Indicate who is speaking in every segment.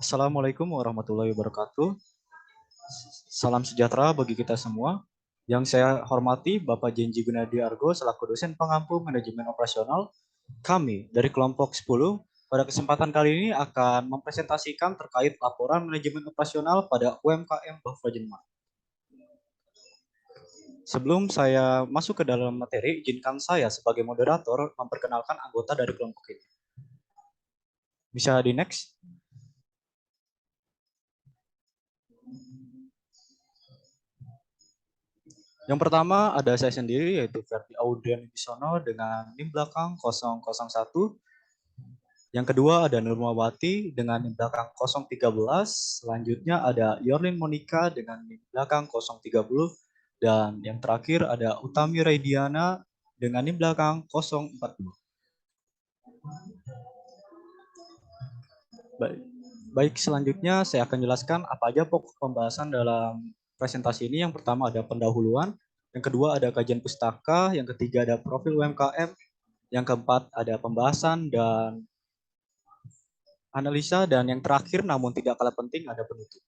Speaker 1: Assalamualaikum warahmatullahi wabarakatuh. Salam sejahtera bagi kita semua. Yang saya hormati Bapak Jenji Gunadi Argo selaku dosen pengampu manajemen operasional. Kami dari kelompok 10 pada kesempatan kali ini akan mempresentasikan terkait laporan manajemen operasional pada UMKM Bafrojen Mart. Sebelum saya masuk ke dalam materi, izinkan saya sebagai moderator memperkenalkan anggota dari kelompok ini. Bisa di next? Yang pertama ada saya sendiri yaitu Ferdi Audrian Wibisono dengan NIM belakang 001. Yang kedua ada Nurmawati dengan NIM belakang 013. Selanjutnya ada Yorlin Monica dengan NIM belakang 030. Dan yang terakhir ada Utami Raidiana dengan NIM belakang 040. Baik, selanjutnya saya akan jelaskan apa aja pokok pembahasan dalam presentasi ini. Yang pertama ada pendahuluan, yang kedua ada kajian pustaka, yang ketiga ada profil UMKM, yang keempat ada pembahasan dan analisa, dan yang terakhir namun tidak kalah penting ada penutup.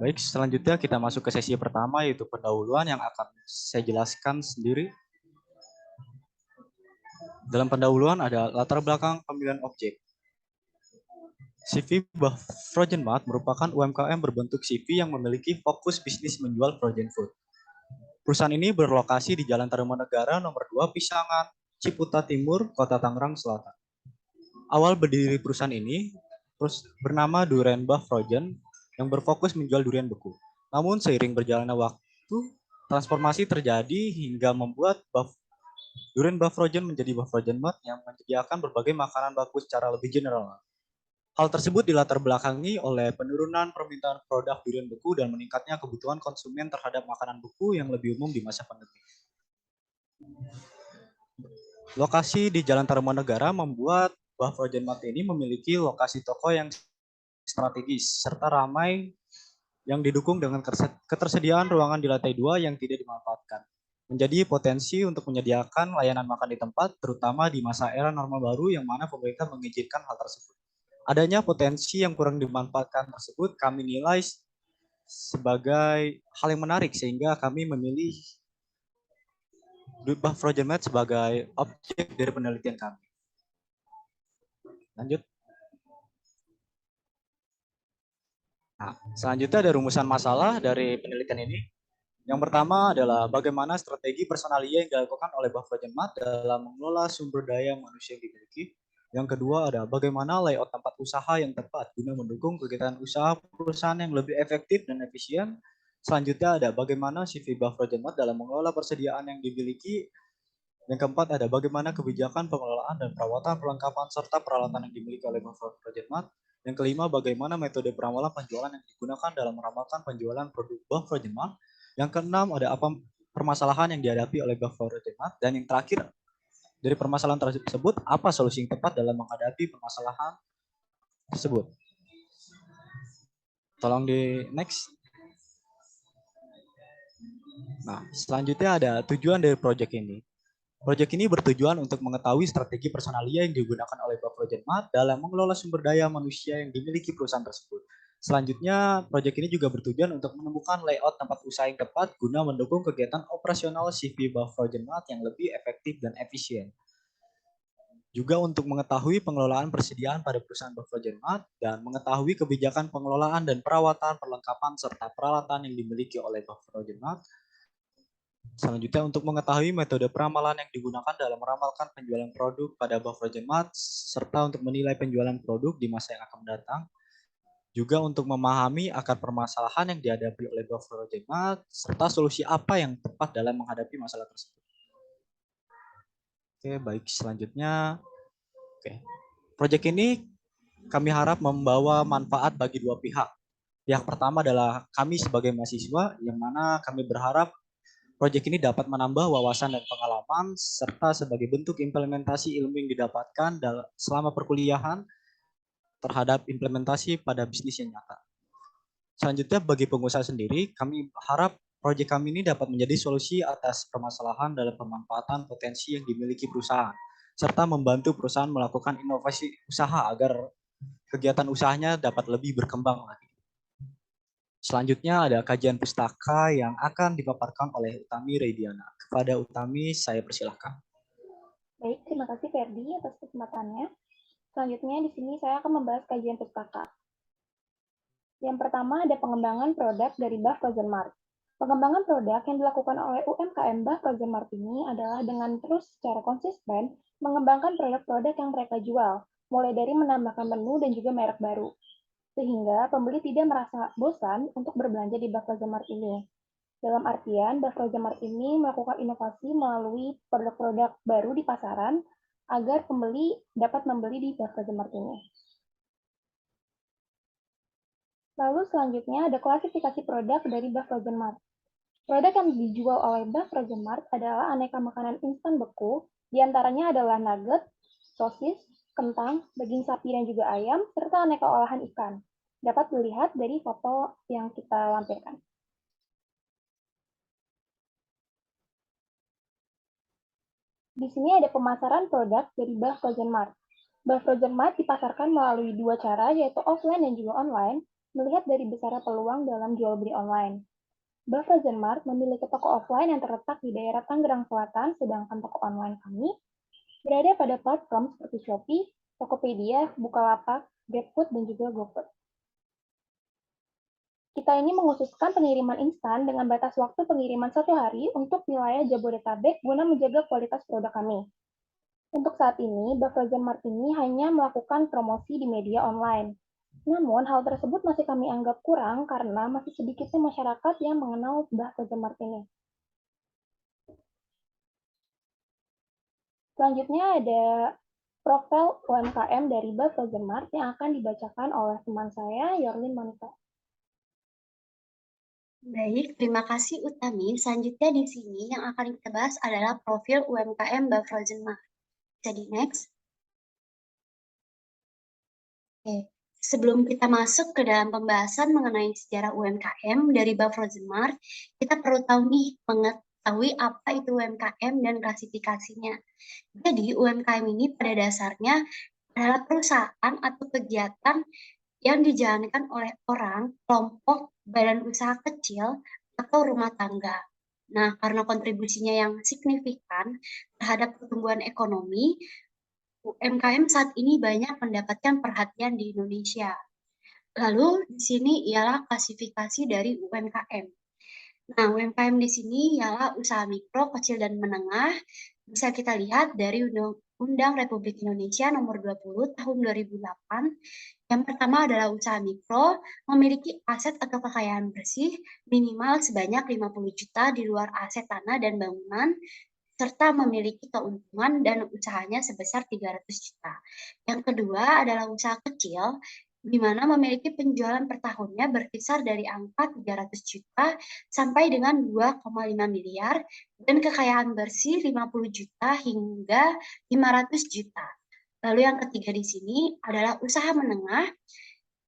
Speaker 1: Baik, selanjutnya kita masuk ke sesi pertama yaitu pendahuluan yang akan saya jelaskan sendiri. Dalam pendahuluan ada latar belakang pemilihan objek. CV Bafrojen Mart merupakan UMKM berbentuk CV yang memiliki fokus bisnis menjual frozen food. Perusahaan ini berlokasi di Jalan Tarumanegara nomor 2 Pisangan, Ciputa Timur, Kota Tangerang Selatan. Awal berdiri perusahaan ini bernama Durian Bafrojen yang berfokus menjual durian beku. Namun seiring berjalannya waktu, transformasi terjadi hingga membuat Durian Bafrojen menjadi Bafrojen Mart yang menyediakan berbagai makanan baku secara lebih general. Hal tersebut dilatar belakangi oleh penurunan permintaan produk durian beku dan meningkatnya kebutuhan konsumen terhadap makanan beku yang lebih umum di masa pandemi. Lokasi di Jalan Tarumanegara membuat Bafrojen Mart ini memiliki lokasi toko yang strategis serta ramai yang didukung dengan ketersediaan ruangan di lantai 2 yang tidak dimanfaatkan. Menjadi potensi untuk menyediakan layanan makan di tempat, terutama di masa era normal baru yang mana pemerintah mengizinkan hal tersebut. Adanya potensi yang kurang dimanfaatkan tersebut kami nilai sebagai hal yang menarik sehingga kami memilih Bafrojen Mart sebagai objek dari penelitian kami. Lanjut. Nah, selanjutnya ada rumusan masalah dari penelitian ini. Yang pertama adalah bagaimana strategi personalia yang dilakukan oleh Bafrojen Mart dalam mengelola sumber daya manusia yang dimiliki. Yang kedua ada bagaimana layout tempat usaha yang tepat guna mendukung kegiatan usaha perusahaan yang lebih efektif dan efisien. Selanjutnya ada bagaimana CV Bafrojen Mart dalam mengelola persediaan yang dimiliki. Yang keempat ada bagaimana kebijakan pengelolaan dan perawatan perlengkapan serta peralatan yang dimiliki oleh Bafrojen Mart. Yang kelima bagaimana metode perawalan penjualan yang digunakan dalam meramalkan penjualan produk Bafrojen Mart. Yang keenam ada apa permasalahan yang dihadapi oleh Bafrojen Mart. Dan yang terakhir dari permasalahan tersebut apa solusi yang tepat dalam menghadapi permasalahan tersebut. Tolong di next. Nah, selanjutnya ada tujuan dari proyek ini. Proyek ini bertujuan untuk mengetahui strategi personalia yang digunakan oleh Bafrojen Mart dalam mengelola sumber daya manusia yang dimiliki perusahaan tersebut. Selanjutnya, proyek ini juga bertujuan untuk menemukan layout tempat usaha yang tepat guna mendukung kegiatan operasional CV Bafrojen Mart yang lebih efektif dan efisien. Juga untuk mengetahui pengelolaan persediaan pada perusahaan Bafrojen Mart dan mengetahui kebijakan pengelolaan dan perawatan perlengkapan serta peralatan yang dimiliki oleh Bafrojen Mart. Selanjutnya untuk mengetahui metode peramalan yang digunakan dalam meramalkan penjualan produk pada Bafrojen Mart serta untuk menilai penjualan produk di masa yang akan datang. Juga untuk memahami akar permasalahan yang dihadapi oleh Bafrojen Mart serta solusi apa yang tepat dalam menghadapi masalah tersebut. Oke, baik, selanjutnya. Proyek ini kami harap membawa manfaat bagi dua pihak. Pihak pertama adalah kami sebagai mahasiswa, yang mana kami berharap proyek ini dapat menambah wawasan dan pengalaman, serta sebagai bentuk implementasi ilmu yang didapatkan selama perkuliahan terhadap implementasi pada bisnis yang nyata. Selanjutnya bagi pengusaha sendiri, kami harap proyek kami ini dapat menjadi solusi atas permasalahan dalam pemanfaatan potensi yang dimiliki perusahaan. serta membantu perusahaan melakukan inovasi usaha agar kegiatan usahanya dapat lebih berkembang lagi. Selanjutnya ada kajian pustaka yang akan dipaparkan oleh Utami Reidiana. Kepada Utami, saya persilahkan.
Speaker 2: Baik, terima kasih Ferdi atas kesempatannya. Selanjutnya di sini saya akan membahas kajian pustaka. Yang pertama ada pengembangan produk dari Bah Frozen Mart. Pengembangan produk yang dilakukan oleh UMKM Bah Frozen Mart ini adalah dengan terus secara konsisten mengembangkan produk-produk yang mereka jual, mulai dari menambahkan menu dan juga merek baru. Sehingga pembeli tidak merasa bosan untuk berbelanja di Bah Frozen Mart ini. Dalam artian, Bah Frozen Mart ini melakukan inovasi melalui produk-produk baru di pasaran agar pembeli dapat membeli di Bah Frozen Mart ini. Lalu selanjutnya ada klasifikasi produk dari Bah Frozen Mart. Produk yang dijual oleh Bah Frozen Mart adalah aneka makanan instan beku, diantaranya adalah nugget, sosis, kentang, daging sapi dan juga ayam, serta aneka olahan ikan. Dapat dilihat dari foto yang kita lampirkan. Di sini ada pemasaran produk dari Bah Frozen Mart. Bah Frozen Mart dipasarkan melalui dua cara, yaitu offline dan juga online, melihat dari besarnya peluang dalam jual beli online. Bah Frozen Mart memiliki toko offline yang terletak di daerah Tangerang Selatan, sedangkan toko online kami berada pada platform seperti Shopee, Tokopedia, Bukalapak, GrabFood, dan juga GoFood. Kita ini mengkhususkan pengiriman instan dengan batas waktu pengiriman 1 hari untuk wilayah Jabodetabek guna menjaga kualitas produk kami. Untuk saat ini, Bah Frozen Mart ini hanya melakukan promosi di media online. Namun, hal tersebut masih kami anggap kurang karena masih sedikitnya masyarakat yang mengenal Bah Frozen Mart ini. Selanjutnya ada profil UMKM dari Bah Frozen Mart yang akan dibacakan oleh teman saya, Yorlin Monica.
Speaker 3: Baik, terima kasih Utami. Selanjutnya di sini yang akan kita bahas adalah profil UMKM Bah Frozen Mart. Jadi next. Oke. Sebelum kita masuk ke dalam pembahasan mengenai sejarah UMKM dari Bah Frozen Mart, kita perlu tahu nih mengetahui apa itu UMKM dan klasifikasinya. Jadi UMKM ini pada dasarnya adalah perusahaan atau kegiatan yang dijalankan oleh orang, kelompok, badan usaha kecil, atau rumah tangga. Nah, karena kontribusinya yang signifikan terhadap pertumbuhan ekonomi, UMKM saat ini banyak mendapatkan perhatian di Indonesia. Lalu di sini ialah klasifikasi dari UMKM. Nah, UMKM di sini ialah usaha mikro, kecil, dan menengah. Bisa kita lihat dari Undang Republik Indonesia nomor 20 tahun 2008. Yang pertama adalah usaha mikro, memiliki aset atau kekayaan bersih minimal sebanyak 50 juta di luar aset tanah dan bangunan, serta memiliki keuntungan dan usahanya sebesar 300 juta. Yang kedua adalah usaha kecil, di mana memiliki penjualan per tahunnya berkisar dari angka 300 juta sampai dengan 2,5 miliar dan kekayaan bersih 50 juta hingga 500 juta. Lalu yang ketiga di sini adalah usaha menengah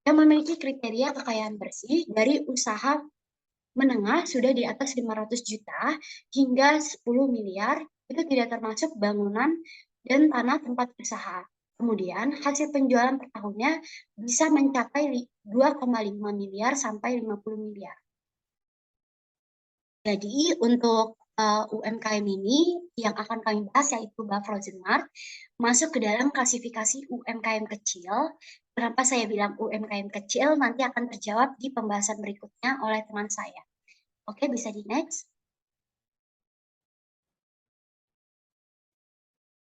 Speaker 3: yang memiliki kriteria kekayaan bersih dari usaha menengah sudah di atas 500 juta hingga 10 miliar, itu tidak termasuk bangunan dan tanah tempat usaha. Kemudian hasil penjualan per tahunnya bisa mencapai 2,5 miliar sampai 50 miliar. Jadi untuk UMKM ini yang akan kami bahas yaitu Bah Frozen Mart masuk ke dalam klasifikasi UMKM kecil. Kenapa saya bilang UMKM kecil nanti akan terjawab di pembahasan berikutnya oleh teman saya. Oke, bisa di next.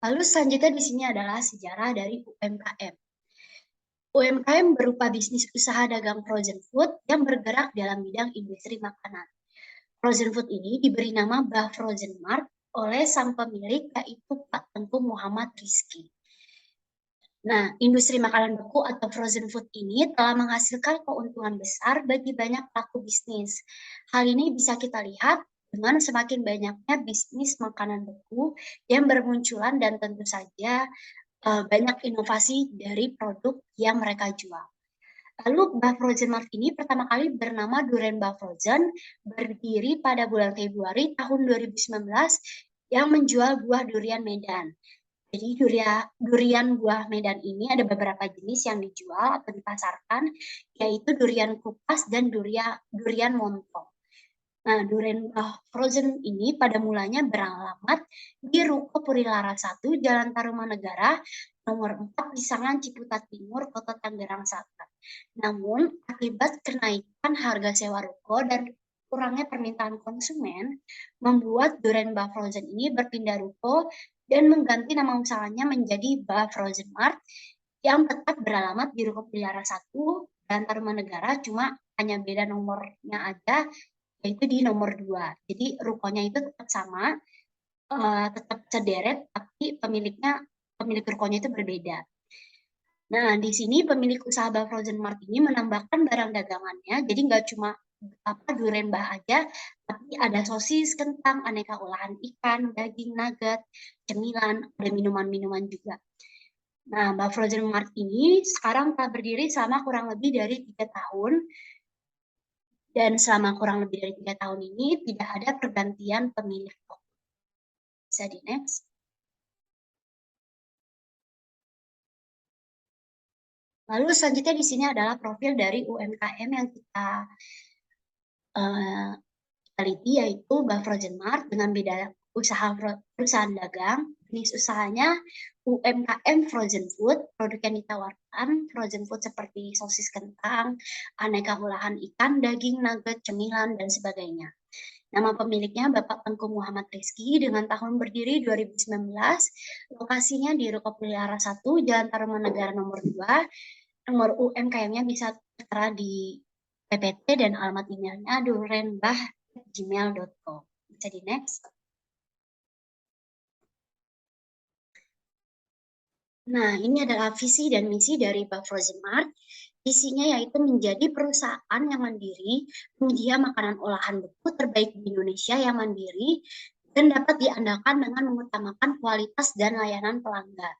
Speaker 3: Lalu selanjutnya di sini adalah sejarah dari UMKM. UMKM berupa bisnis usaha dagang frozen food yang bergerak dalam bidang industri makanan. Frozen food ini diberi nama Bah Frozen Mart oleh sang pemilik yaitu Pak Tengku Muhammad Rizky. Nah, industri makanan beku atau frozen food ini telah menghasilkan keuntungan besar bagi banyak pelaku bisnis. Hal ini bisa kita lihat dengan semakin banyaknya bisnis makanan beku yang bermunculan dan tentu saja banyak inovasi dari produk yang mereka jual. Lalu Bah Frozen Mart ini pertama kali bernama Duren Bah Frozen, berdiri pada bulan Februari tahun 2019 yang menjual buah durian Medan. Jadi durian buah Medan ini ada beberapa jenis yang dijual atau dipasarkan, yaitu durian kupas dan durian montong. Nah, durian frozen ini pada mulanya beralamat di Ruko Purilara 1, Jalan Tarumanegara, nomor 4, Pisangan, Ciputat Timur, Kota Tangerang Selatan. Namun, akibat kenaikan harga sewa ruko dan kurangnya permintaan konsumen, membuat durian Bah Frozen ini berpindah ruko dan mengganti nama usahanya menjadi Bah Frozen Mart yang tetap beralamat di Ruko Piliara 1 dan Tarumanegara, cuma hanya beda nomornya aja, yaitu di nomor 2. Jadi rukonya itu tetap sama, tetap sederet, tapi pemilik rukonya itu berbeda. Nah, di sini pemilik usaha Bah Frozen Mart ini menambahkan barang dagangannya, jadi nggak cuma durian bah aja, tapi ada sosis, kentang, aneka olahan ikan, daging, nugget, cemilan, ada minuman-minuman juga. Nah, Bah Frozen Mart ini sekarang telah berdiri selama kurang lebih dari 3 tahun, dan selama kurang lebih dari 3 tahun ini tidak ada pergantian pemilik toko. Bisa di next. Lalu selanjutnya di sini adalah profil dari UMKM yang kita teliti, yaitu Bah Frozen Mart dengan beda perusahaan dagang. Jenis usahanya UMKM Frozen Food, produk yang ditawarkan frozen food seperti sosis kentang, aneka olahan ikan, daging, nugget, cemilan, dan sebagainya. Nama pemiliknya Bapak Tengku Muhammad Rizky dengan tahun berdiri 2019, lokasinya di Ruko Peliara 1, Jalan Tarumanegara nomor 2, nomor UMKM-nya bisa tertera di PPT dan alamat emailnya durenbah@gmail.com. Bisa di next. Nah, ini adalah visi dan misi dari Bah Frozen Mart. Visinya yaitu menjadi perusahaan yang mandiri, penyedia makanan olahan beku terbaik di Indonesia yang mandiri, dan dapat diandalkan dengan mengutamakan kualitas dan layanan pelanggan.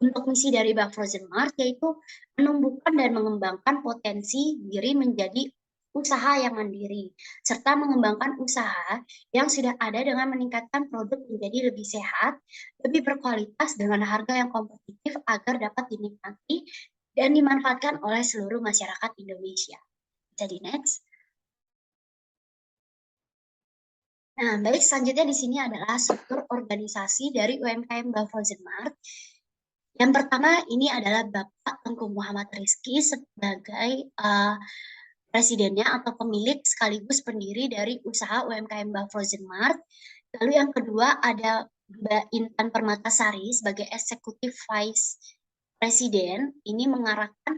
Speaker 3: Untuk misi dari Bah Frozen Mart yaitu menumbuhkan dan mengembangkan potensi diri menjadi usaha yang mandiri, serta mengembangkan usaha yang sudah ada dengan meningkatkan produk menjadi lebih sehat, lebih berkualitas dengan harga yang kompetitif agar dapat dinikmati dan dimanfaatkan oleh seluruh masyarakat Indonesia. Jadi next. Nah, baik, selanjutnya di sini adalah struktur organisasi dari UMKM Bah Frozen Mart. Yang pertama ini adalah Bapak Tengku Muhammad Rizky sebagai presidennya atau pemilik sekaligus pendiri dari usaha UMKM Bah Frozen Mart. Lalu yang kedua ada Mbak Intan Permatasari sebagai Executive Vice President. Ini mengarahkan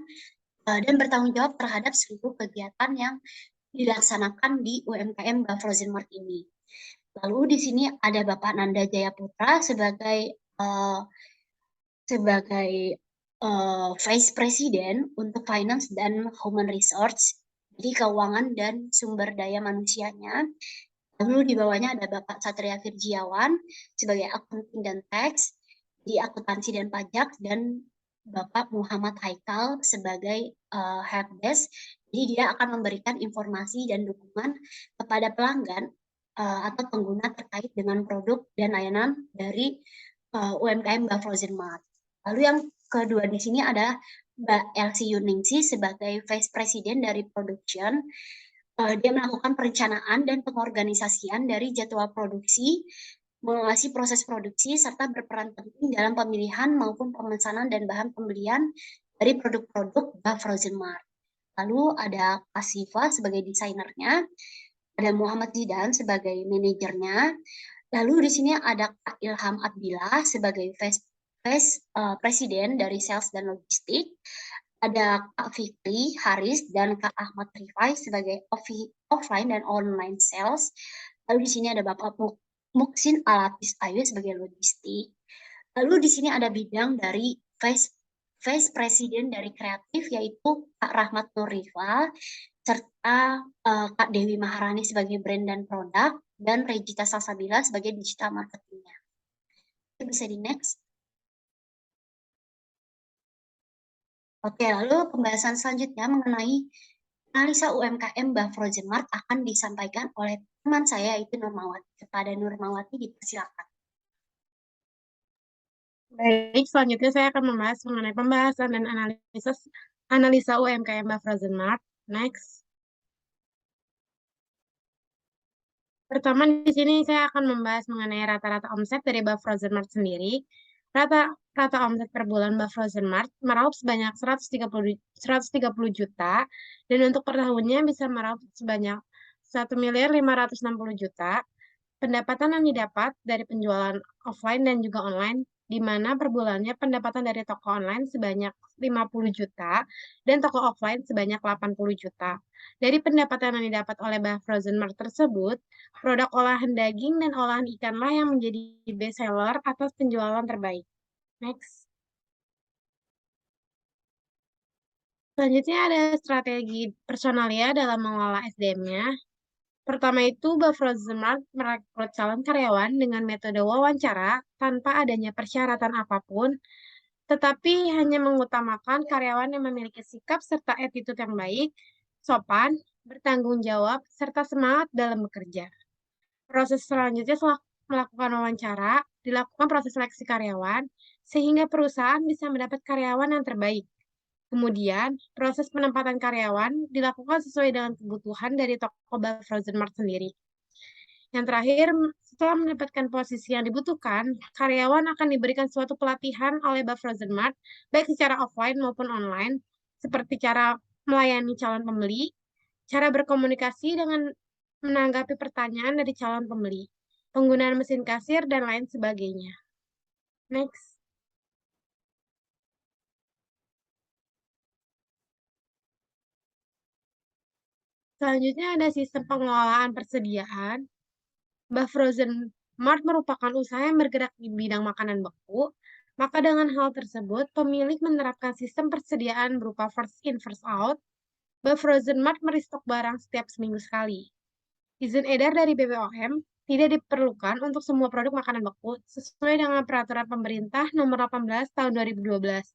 Speaker 3: dan bertanggung jawab terhadap seluruh kegiatan yang dilaksanakan di UMKM Bah Frozen Mart ini. Lalu di sini ada Bapak Nanda Jaya Putra sebagai Vice President untuk Finance dan Human Resource, jadi keuangan dan sumber daya manusianya. Lalu di bawahnya ada Bapak Satria Virjiawan sebagai Accounting dan Tax, di akuntansi dan pajak, dan Bapak Muhammad Haikal sebagai Helpdesk. Jadi dia akan memberikan informasi dan dukungan kepada pelanggan atau pengguna terkait dengan produk dan layanan dari UMKM Bah Frozen Mart. Lalu yang kedua di sini adalah Mbak Elsie Yuningsi sebagai Vice President dari Production. Dia melakukan perencanaan dan pengorganisasian dari jadwal produksi, mengawasi proses produksi, serta berperan penting dalam pemilihan maupun pemesanan dan bahan pembelian dari produk-produk Bah Frozen Mart. Lalu ada Kasifa sebagai desainernya, ada Muhammad Zidan sebagai manajernya. Lalu di sini ada Kak Ilham Abdillah sebagai Presiden dari Sales dan Logistik. Ada Kak Fikri Haris dan Kak Ahmad Rifai sebagai offline dan online sales. Lalu di sini ada Bapak Muksin Alatis Ayu sebagai logistik. Lalu di sini ada bidang dari Vice President dari kreatif yaitu Kak Rahmat Nurrifa serta Kak Dewi Maharani sebagai brand dan produk, dan Regita Salsabila sebagai digital marketingnya. Bisa di next. Oke, lalu pembahasan selanjutnya mengenai analisa UMKM Bah Frozen Mart akan disampaikan oleh teman saya, yaitu Nurmawati. Kepada Nurmawati, dipersilakan.
Speaker 4: Baik, selanjutnya saya akan membahas mengenai pembahasan dan analisa UMKM Mbak Frozen Mart. Next. Pertama di sini saya akan membahas mengenai rata-rata omset dari Mbak Frozen Mart sendiri. Rata omset per bulan Mbak Frozen Mart meraup sebanyak 130 juta dan untuk per tahunnya bisa meraup sebanyak 1.560.000.000. Pendapatan yang didapat dari penjualan offline dan juga online, di mana per bulannya pendapatan dari toko online sebanyak 50 juta dan toko offline sebanyak 80 juta. Dari pendapatan yang didapat oleh Mbak Frozen Mart tersebut, produk olahan daging dan olahan ikanlah yang menjadi best seller atas penjualan terbaik. Next. Selanjutnya ada strategi personalia dalam mengelola SDM-nya. Pertama itu, Mbak Frozen Mart merekrut calon karyawan dengan metode wawancara tanpa adanya persyaratan apapun, tetapi hanya mengutamakan karyawan yang memiliki sikap serta attitude yang baik, sopan, bertanggung jawab, serta semangat dalam bekerja. Proses selanjutnya setelah melakukan wawancara, dilakukan proses seleksi karyawan, sehingga perusahaan bisa mendapat karyawan yang terbaik. Kemudian, proses penempatan karyawan dilakukan sesuai dengan kebutuhan dari toko Frozen Mart sendiri. Yang terakhir, setelah mendapatkan posisi yang dibutuhkan, karyawan akan diberikan suatu pelatihan oleh Frozen Mart, baik secara offline maupun online, seperti cara melayani calon pembeli, cara berkomunikasi dengan menanggapi pertanyaan dari calon pembeli, penggunaan mesin kasir, dan lain sebagainya. Next. Selanjutnya ada sistem pengelolaan persediaan. Mbak Frozen Mart merupakan usaha yang bergerak di bidang makanan beku, maka dengan hal tersebut, pemilik menerapkan sistem persediaan berupa first in, first out. Mbak Frozen Mart meristok barang setiap seminggu sekali. Izin edar dari BPOM tidak diperlukan untuk semua produk makanan beku sesuai dengan peraturan pemerintah nomor 18 tahun 2012.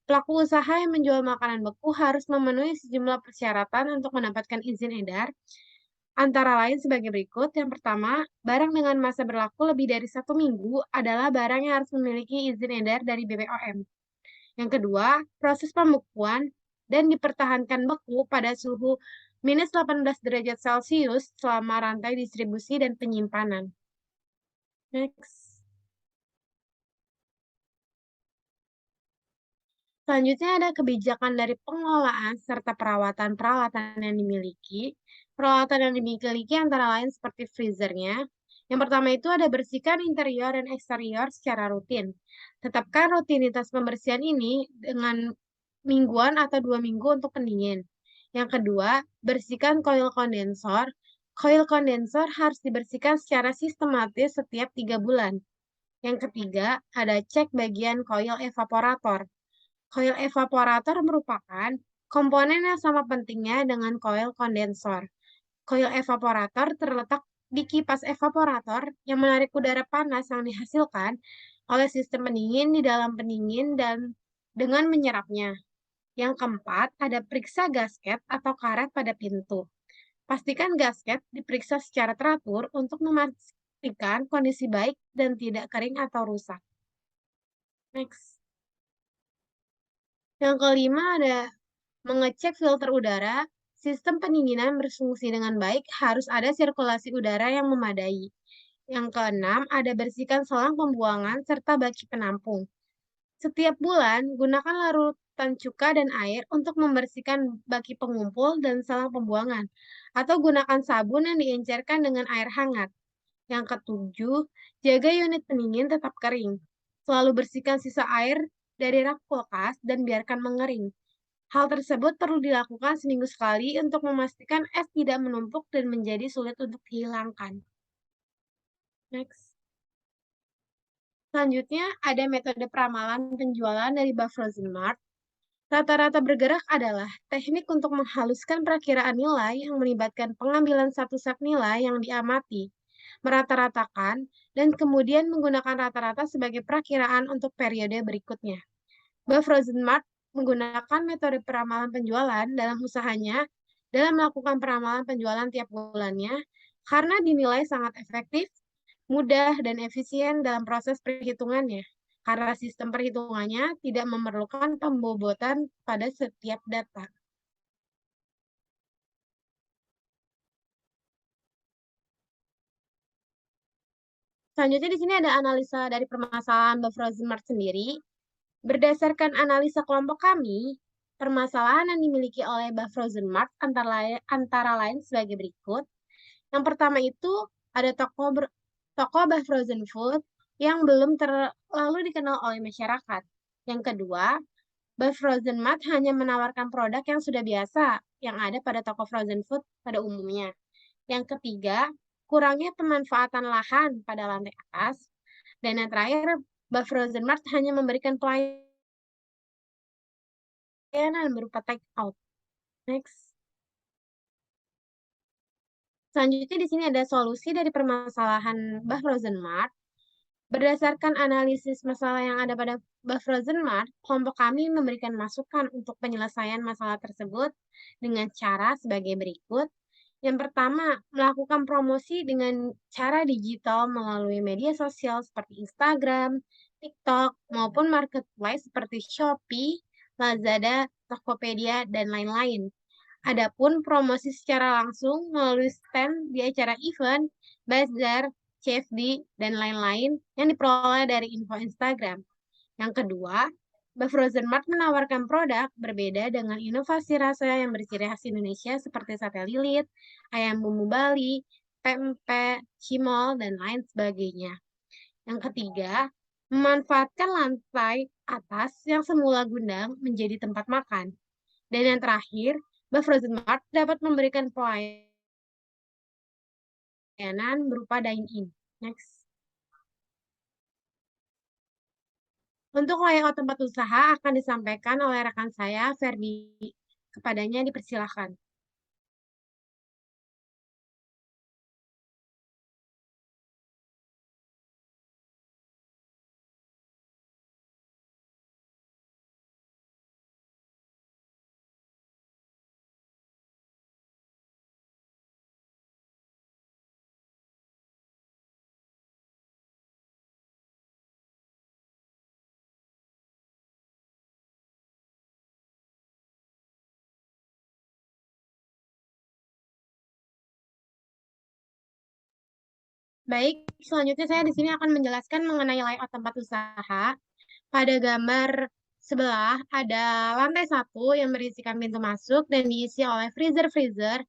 Speaker 4: Pelaku usaha yang menjual makanan beku harus memenuhi sejumlah persyaratan untuk mendapatkan izin edar, antara lain sebagai berikut. Yang pertama, barang dengan masa berlaku lebih dari 1 minggu adalah barang yang harus memiliki izin edar dari BPOM. Yang kedua, proses pembekuan dan dipertahankan beku pada suhu minus 18 derajat Celcius selama rantai distribusi dan penyimpanan. Next. Selanjutnya ada kebijakan dari pengelolaan serta perawatan peralatan yang dimiliki. Peralatan yang dimiliki antara lain seperti freezernya. Yang pertama itu ada bersihkan interior dan eksterior secara rutin. Tetapkan rutinitas pembersihan ini dengan mingguan atau 2 minggu untuk pendingin. Yang kedua, bersihkan coil kondensor. Coil kondensor harus dibersihkan secara sistematis setiap 3 bulan. Yang ketiga, ada cek bagian coil evaporator. Coil evaporator merupakan komponen yang sama pentingnya dengan coil kondensor. Coil evaporator terletak di kipas evaporator yang menarik udara panas yang dihasilkan oleh sistem pendingin di dalam pendingin dan dengan menyerapnya. Yang keempat, ada periksa gasket atau karet pada pintu. Pastikan gasket diperiksa secara teratur untuk memastikan kondisi baik dan tidak kering atau rusak. Next. Yang kelima ada mengecek filter udara. Sistem pendinginan berfungsi dengan baik, harus ada sirkulasi udara yang memadai. Yang keenam, ada bersihkan selang pembuangan serta baki penampung. Setiap bulan, gunakan larutan cuka dan air untuk membersihkan baki pengumpul dan selang pembuangan, atau gunakan sabun yang diencerkan dengan air hangat. Yang ketujuh, jaga unit pendingin tetap kering. Selalu bersihkan sisa air dari rak kulkas dan biarkan mengering. Hal tersebut perlu dilakukan seminggu sekali untuk memastikan es tidak menumpuk dan menjadi sulit untuk dihilangkan. Next. Selanjutnya, ada metode peramalan penjualan dari Frozen Mart. Rata-rata bergerak adalah teknik untuk menghaluskan perakiraan nilai yang melibatkan pengambilan satu set nilai yang diamati, merata-ratakan, dan kemudian menggunakan rata-rata sebagai perakiraan untuk periode berikutnya. Frozen Mart menggunakan metode peramalan penjualan dalam usahanya dalam melakukan peramalan penjualan tiap bulannya karena dinilai sangat efektif, mudah, dan efisien dalam proses perhitungannya. karena sistem perhitungannya tidak memerlukan pembobotan pada setiap data. Selanjutnya di sini ada analisa dari permasalahan Buffer-Smart sendiri. Berdasarkan analisa kelompok kami, permasalahan yang dimiliki oleh Buffer-Smart antara lain sebagai berikut. Yang pertama itu ada toko frozen food yang belum terlalu dikenal oleh masyarakat. Yang kedua, Frozen Mart hanya menawarkan produk yang sudah biasa yang ada pada toko frozen food pada umumnya. Yang ketiga, kurangnya pemanfaatan lahan pada lantai atas. Dan yang terakhir, Frozen Mart hanya memberikan pelayanan berupa take out. Next. Selanjutnya di sini ada solusi dari permasalahan Frozen Mart. Berdasarkan analisis masalah yang ada pada Frozen Mart, kelompok kami memberikan masukan untuk penyelesaian masalah tersebut dengan cara sebagai berikut. Yang pertama, melakukan promosi dengan cara digital melalui media sosial seperti Instagram, TikTok, maupun marketplace seperti Shopee, Lazada, Tokopedia, dan lain-lain. Adapun promosi secara langsung melalui stand di acara event, bazar, CFD, dan lain-lain yang diperoleh dari info Instagram. Yang kedua, Frozen Mart menawarkan produk berbeda dengan inovasi rasa yang berciri khas Indonesia seperti sate lilit, ayam bumbu Bali, pempek, cimol, dan lain sebagainya. Yang ketiga, memanfaatkan lantai atas yang semula gudang menjadi tempat makan. Dan yang terakhir, Frozen Mart dapat memberikan pelayanan berupa dine-in. Next. Untuk layout tempat usaha akan disampaikan oleh rekan saya, Ferdi. Kepadanya dipersilahkan. Baik, selanjutnya saya di sini akan menjelaskan mengenai layout tempat usaha. Pada gambar sebelah ada lantai 1 yang berisikan pintu masuk dan diisi oleh freezer-freezer,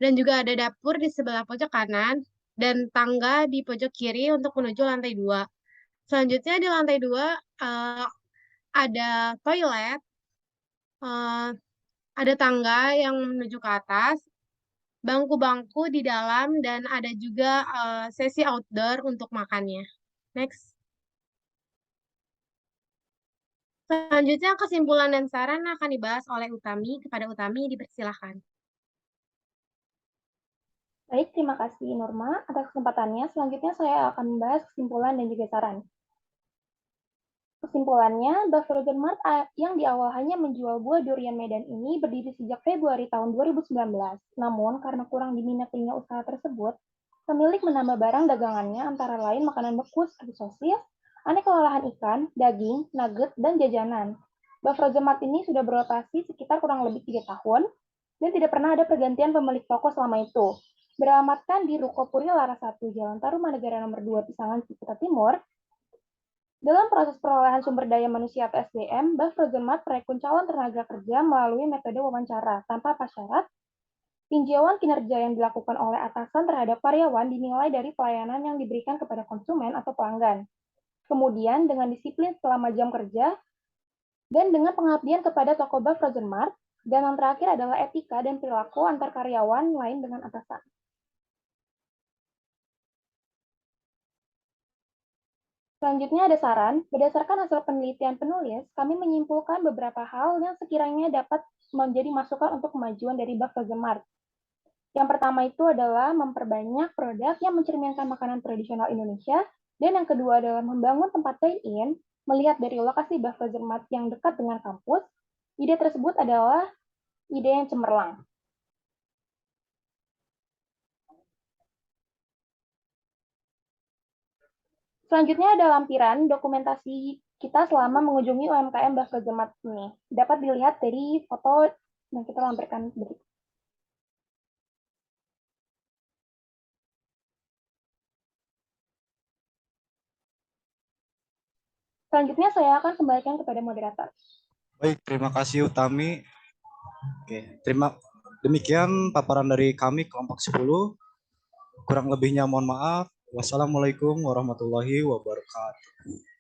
Speaker 4: dan juga ada dapur di sebelah pojok kanan dan tangga di pojok kiri untuk menuju lantai 2. Selanjutnya di lantai 2 ada toilet, ada tangga yang menuju ke atas, bangku-bangku di dalam, dan ada juga sesi outdoor untuk makannya. Next. Selanjutnya kesimpulan dan saran akan dibahas oleh Utami. Kepada Utami dipersilahkan.
Speaker 2: Baik, terima kasih Norma atas kesempatannya. Selanjutnya saya akan membahas kesimpulan dan juga saran. Kesimpulannya, Frozen Mart yang di awal hanya menjual buah durian Medan ini berdiri sejak Februari tahun 2019. Namun, karena kurang diminatinya usaha tersebut, pemilik menambah barang dagangannya antara lain makanan beku seperti sosis, aneka olahan ikan, daging, nugget, dan jajanan. Frozen Mart ini sudah beroperasi sekitar kurang lebih 3 tahun dan tidak pernah ada pergantian pemilik toko selama itu. Beralamatkan di Ruko Puri Laras 1, Jalan Tarumanegara nomor 2, Pisangan, Ciputa Timur. Dalam proses perolehan sumber daya manusia atau SDM, Frozen Mart merekrut calon tenaga kerja melalui metode wawancara tanpa prasyarat. Tinjauan kinerja yang dilakukan oleh atasan terhadap karyawan dinilai dari pelayanan yang diberikan kepada konsumen atau pelanggan. Kemudian dengan disiplin selama jam kerja dan dengan pengabdian kepada toko Frozen Mart. Dan yang terakhir adalah etika dan perilaku antar karyawan lain dengan atasan. Selanjutnya ada saran, berdasarkan hasil penelitian penulis, kami menyimpulkan beberapa hal yang sekiranya dapat menjadi masukan untuk kemajuan dari Frozen Mart. Yang pertama itu adalah memperbanyak produk yang mencerminkan makanan tradisional Indonesia, dan yang kedua adalah membangun tempat dine-in, melihat dari lokasi Frozen Mart yang dekat dengan kampus. Ide tersebut adalah ide yang cemerlang. Selanjutnya ada lampiran dokumentasi kita selama mengunjungi UMKM Bafrozen Mart ini. Dapat dilihat dari foto yang kita lampirkan berikut. Selanjutnya saya akan kembalikan kepada moderator.
Speaker 1: Baik, terima kasih Utami. Oke, demikian paparan dari kami kelompok 10. Kurang lebihnya mohon maaf. Wassalamualaikum warahmatullahi wabarakatuh.